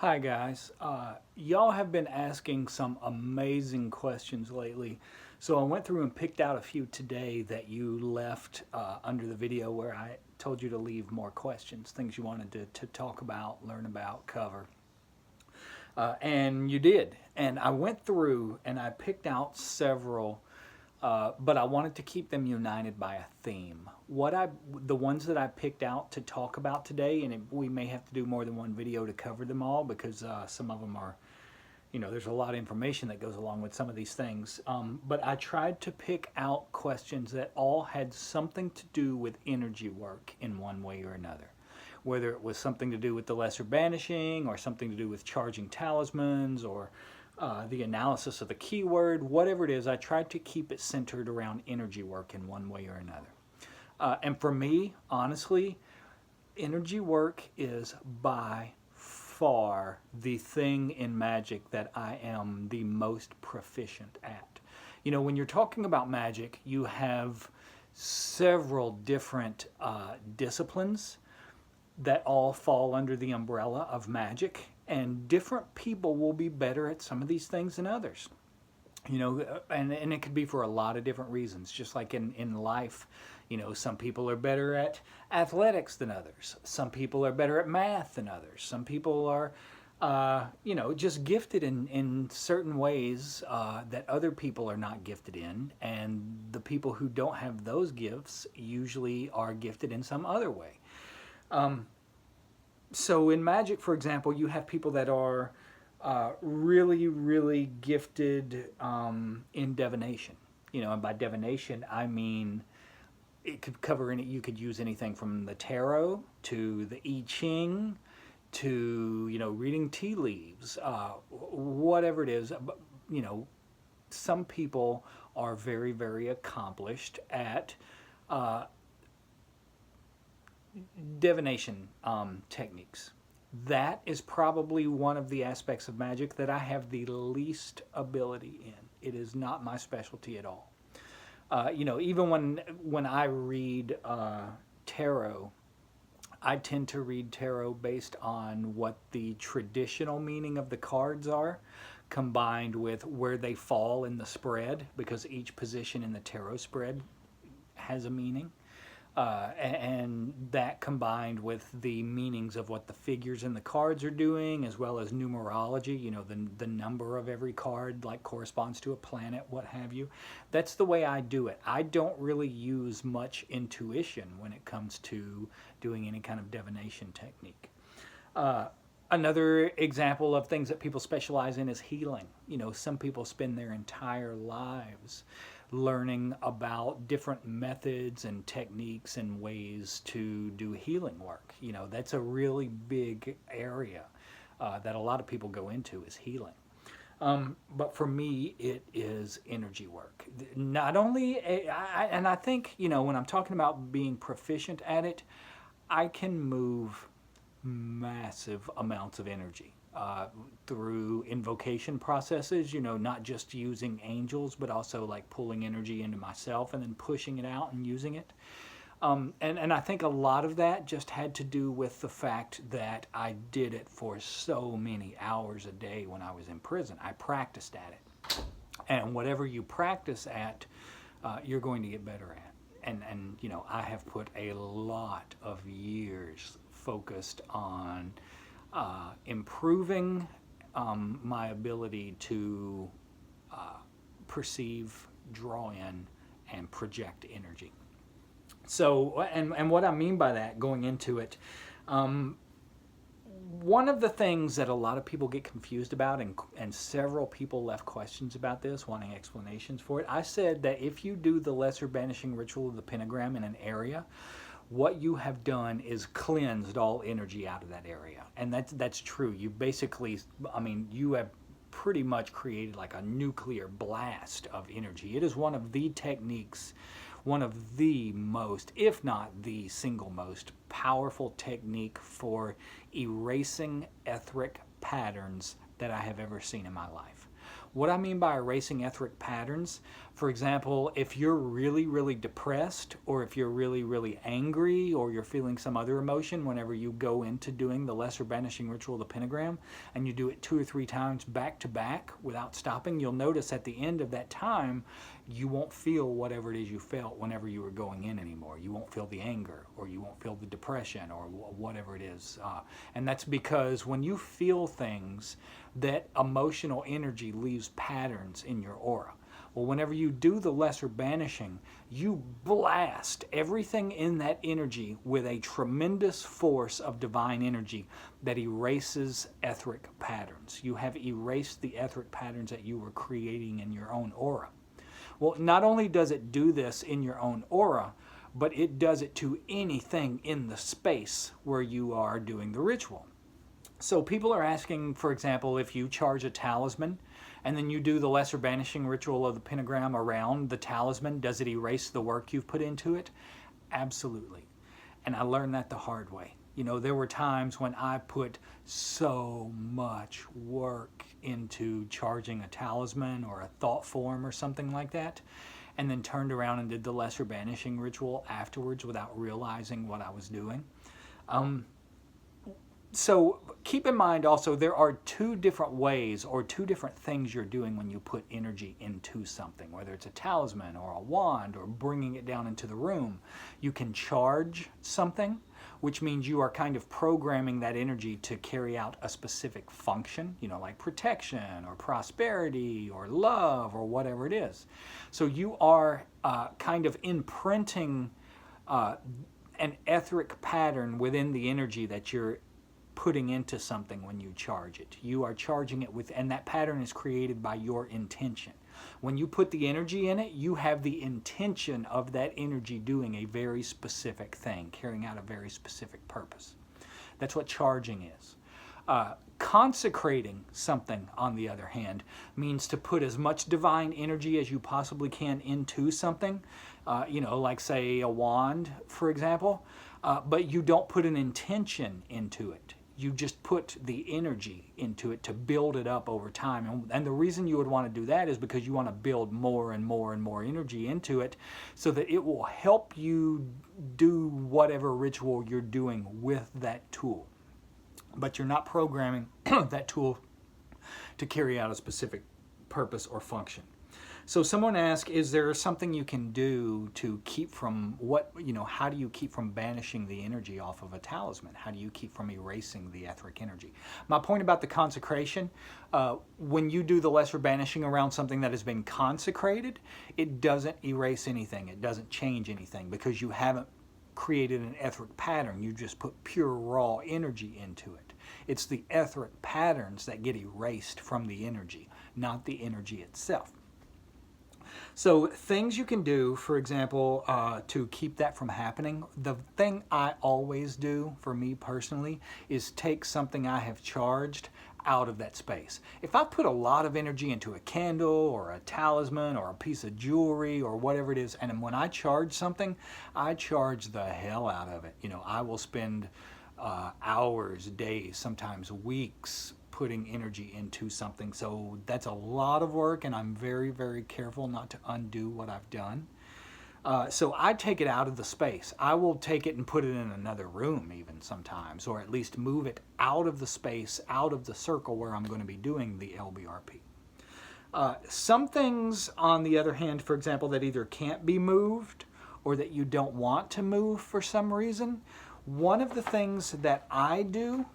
Hi guys, y'all have been asking some amazing questions lately, so I went through and picked out a few today that you left under the video where I told you to leave more questions, things you wanted to talk about, learn about, cover. And you did. And I went through and I picked out several, but I wanted to keep them united by a theme. The ones that I picked out to talk about today, and we may have to do more than one video to cover them all because some of them are, there's a lot of information that goes along with some of these things. But I tried to pick out questions that all had something to do with energy work in one way or another, whether it was something to do with the lesser banishing or something to do with charging talismans or the analysis of the keyword, whatever it is. I tried to keep it centered around energy work in one way or another. And for me, honestly, energy work is by far the thing in magic that I am the most proficient at. When you're talking about magic, you have several different disciplines that all fall under the umbrella of magic, and different people will be better at some of these things than others. And it could be for a lot of different reasons, just like in life. Some people are better at athletics than others. Some people are better at math than others. Some people are just gifted in certain ways that other people are not gifted in, and the people who don't have those gifts usually are gifted in some other way. So in magic, for example, you have people that are really, really gifted in divination. And by divination, I mean it could cover any. You could use anything from the tarot to the I Ching to reading tea leaves, whatever it is. Some people are very, very accomplished at divination techniques. That is probably one of the aspects of magic that I have the least ability in. It is not my specialty at all. Even when I read tarot, I tend to read tarot based on what the traditional meaning of the cards are, combined with where they fall in the spread, because each position in the tarot spread has a meaning. And that combined with the meanings of what the figures in the cards are doing, as well as numerology, the number of every card like corresponds to a planet, what have you. That's the way I do it. I don't really use much intuition when it comes to doing any kind of divination technique. Another example of things that people specialize in is healing. Some people spend their entire lives learning about different methods and techniques and ways to do healing work. That's a really big area that a lot of people go into, is healing. But for me, it is energy work. Not only, and I think, when I'm talking about being proficient at it, I can move massive amounts of energy through invocation processes, not just using angels, but also like pulling energy into myself and then pushing it out and using it. And I think a lot of that just had to do with the fact that I did it for so many hours a day when I was in prison. I practiced at it. And whatever you practice at, you're going to get better at. And I have put a lot of years focused on improving my ability to perceive, draw in, and project energy. So, and what I mean by that, going into it, one of the things that a lot of people get confused about, and several people left questions about this, wanting explanations for it, I said that if you do the lesser banishing ritual of the pentagram in an area, what you have done is cleansed all energy out of that area. And that's true. You basically, you have pretty much created like a nuclear blast of energy. It is one of the techniques, one of the most, if not the single most powerful technique for erasing etheric patterns that I have ever seen in my life. What I mean by erasing etheric patterns, For example, if you're really, really depressed, or if you're really, really angry, or you're feeling some other emotion, whenever you go into doing the lesser banishing ritual of the pentagram, and you do it 2 or 3 times back to back without stopping, you'll notice at the end of that time, you won't feel whatever it is you felt whenever you were going in anymore. You won't feel the anger, or you won't feel the depression, or whatever it is. And that's because when you feel things, that emotional energy leaves patterns in your aura. Well, whenever you do the lesser banishing, you blast everything in that energy with a tremendous force of divine energy that erases etheric patterns. You have erased the etheric patterns that you were creating in your own aura. Well, not only does it do this in your own aura, but it does it to anything in the space where you are doing the ritual. So people are asking, for example, if you charge a talisman and then you do the lesser banishing ritual of the pentagram around the talisman, does it erase the work you've put into it? Absolutely. And I learned that the hard way. You know, there were times when I put so much work into charging a talisman or a thought form or something like that, and then turned around and did the lesser banishing ritual afterwards without realizing what I was doing. So keep in mind also, there are 2 different ways or 2 different things you're doing when you put energy into something, whether it's a talisman or a wand or bringing it down into the room. You can charge something, which means you are kind of programming that energy to carry out a specific function, you know, like protection or prosperity or love or whatever it is. So you are kind of imprinting an etheric pattern within the energy that you're putting into something when you charge it. You are charging it with, and that pattern is created by your intention. When you put the energy in it, you have the intention of that energy doing a very specific thing, carrying out a very specific purpose. That's what charging is. Consecrating something, on the other hand, means to put as much divine energy as you possibly can into something, you know, like say a wand, for example, but you don't put an intention into it. You just put the energy into it to build it up over time. And the reason you would want to do that is because you want to build more and more and more energy into it so that it will help you do whatever ritual you're doing with that tool. But you're not programming that tool to carry out a specific purpose or function. So someone asked, is there something you can do to keep from how do you keep from banishing the energy off of a talisman? How do you keep from erasing the etheric energy? My point about the consecration, when you do the lesser banishing around something that has been consecrated, it doesn't erase anything. It doesn't change anything because you haven't created an etheric pattern. You just put pure raw energy into it. It's the etheric patterns that get erased from the energy, not the energy itself. So things you can do, for example, to keep that from happening, the thing I always do, for me personally, is take something I have charged out of that space. If I put a lot of energy into a candle or a talisman or a piece of jewelry or whatever it is, and when I charge something, I charge the hell out of it. You know, I will spend hours, days, sometimes weeks putting energy into something. So that's a lot of work, and I'm very, very careful not to undo what I've done. So I take it out of the space. I will take it and put it in another room even sometimes, or at least move it out of the space, out of the circle where I'm going to be doing the LBRP. Some things, on the other hand, for example, that either can't be moved or that you don't want to move for some reason, one of the things that I do,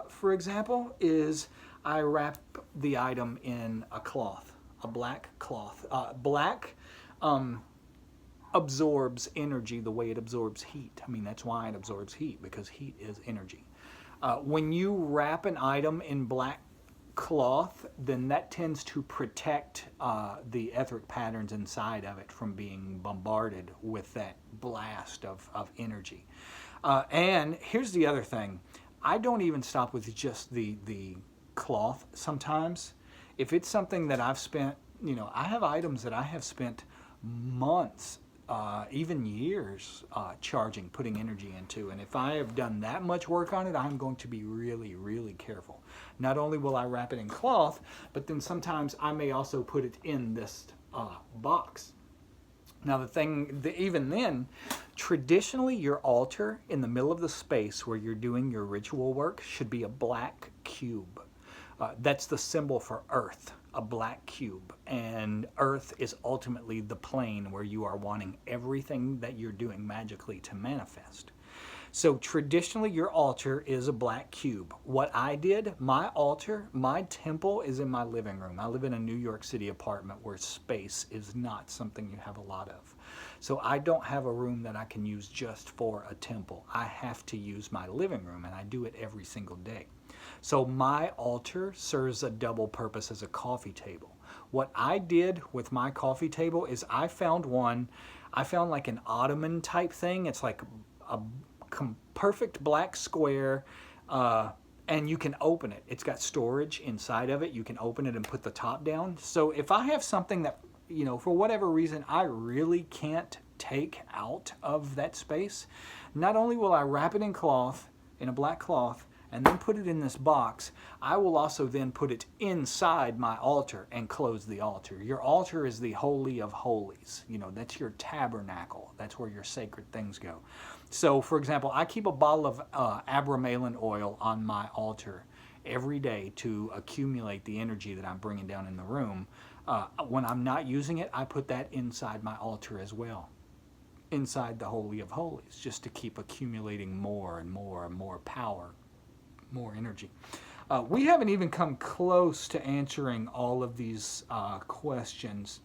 for example, is I wrap the item in a cloth, a black cloth. Black absorbs energy the way it absorbs heat. I mean, that's why it absorbs heat, because heat is energy. When you wrap an item in black cloth, then that tends to protect the etheric patterns inside of it from being bombarded with that blast of energy. And here's the other thing. I don't even stop with just the cloth sometimes. If it's something that I've spent, you know, I have items that I have spent months, even years charging, putting energy into. And if I have done that much work on it, I'm going to be really, really careful. Not only will I wrap it in cloth, but then sometimes I may also put it in this box. Now even then, traditionally your altar in the middle of the space where you're doing your ritual work should be a black cube. That's the symbol for earth, a black cube. And earth is ultimately the plane where you are wanting everything that you're doing magically to manifest. So traditionally your altar is a black cube. What I did, my altar, my temple is in my living room. I live in a New York City apartment where space is not something you have a lot of. So I don't have a room that I can use just for a temple. I have to use my living room, and I do it every single day. So my altar serves a double purpose as a coffee table. What I did with my coffee table is I found like an ottoman type thing. It's like a perfect black square, and you can open it. It's got storage inside of it. You can open it and put the top down. So if I have something that, for whatever reason, I really can't take out of that space, not only will I wrap it in cloth, in a black cloth, and then put it in this box, I will also then put it inside my altar and close the altar. Your altar is the holy of holies. That's your tabernacle. That's where your sacred things go. So, for example, I keep a bottle of abramelin oil on my altar every day to accumulate the energy that I'm bringing down in the room. When I'm not using it, I put that inside my altar as well, inside the Holy of Holies, just to keep accumulating more and more and more power, more energy. We haven't even come close to answering all of these questions.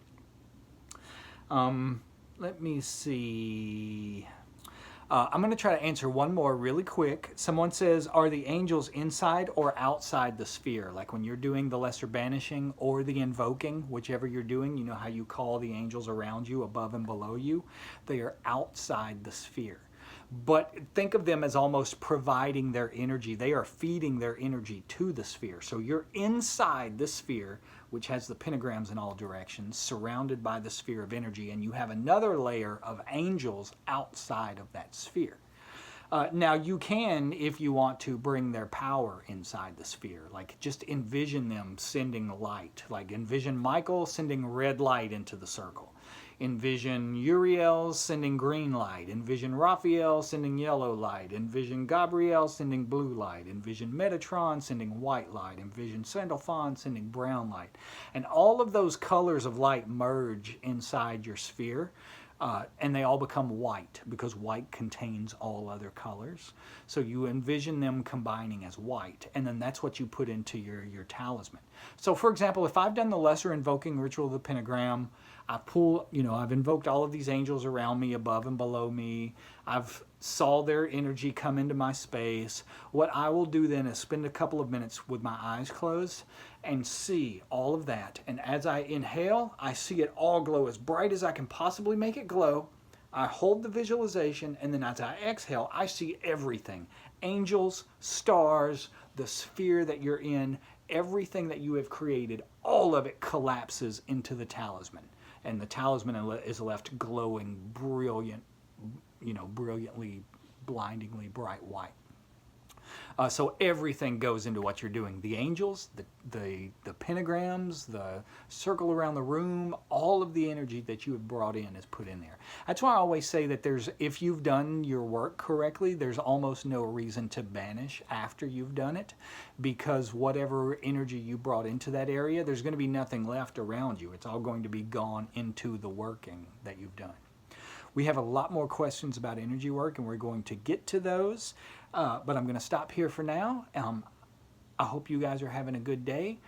Let me see. I'm going to try to answer one more really quick. Someone says, are the angels inside or outside the sphere? Like when you're doing the lesser banishing or the invoking, whichever you're doing, you know how you call the angels around you, above and below you? They are outside the sphere. But think of them as almost providing their energy. They are feeding their energy to the sphere. So you're inside the sphere, which has the pentagrams in all directions, surrounded by the sphere of energy, and you have another layer of angels outside of that sphere. Now you can, if you want to, bring their power inside the sphere. Like just envision them sending light. Like envision Michael sending red light into the circle. Envision Uriel sending green light. Envision Raphael sending yellow light. Envision Gabriel sending blue light. Envision Metatron sending white light. Envision Sandalphon sending brown light. And all of those colors of light merge inside your sphere. And they all become white because white contains all other colors. So you envision them combining as white, and then that's what you put into your talisman. So for example, if I've done the lesser invoking ritual of the pentagram, I've invoked all of these angels around me, above and below me. I've saw their energy come into my space. What I will do then is spend a couple of minutes with my eyes closed and see all of that. And as I inhale, I see it all glow as bright as I can possibly make it glow. I hold the visualization, and then as I exhale, I see everything. Angels, stars, the sphere that you're in, everything that you have created, all of it collapses into the talisman. And the talisman is left glowing brilliantly, blindingly bright white. So everything goes into what you're doing. The angels, the pentagrams, the circle around the room, all of the energy that you have brought in is put in there. That's why I always say that if you've done your work correctly, there's almost no reason to banish after you've done it, because whatever energy you brought into that area, there's going to be nothing left around you. It's all going to be gone into the working that you've done. We have a lot more questions about energy work, and we're going to get to those. But I'm going to stop here for now. I hope you guys are having a good day.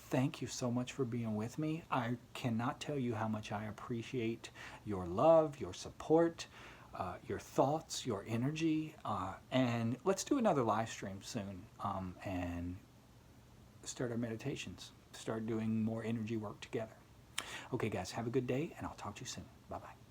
Thank you so much for being with me. I cannot tell you how much I appreciate your love, your support, your thoughts, your energy. And let's do another live stream soon and start our meditations, start doing more energy work together. Okay, guys, have a good day, and I'll talk to you soon. Bye-bye.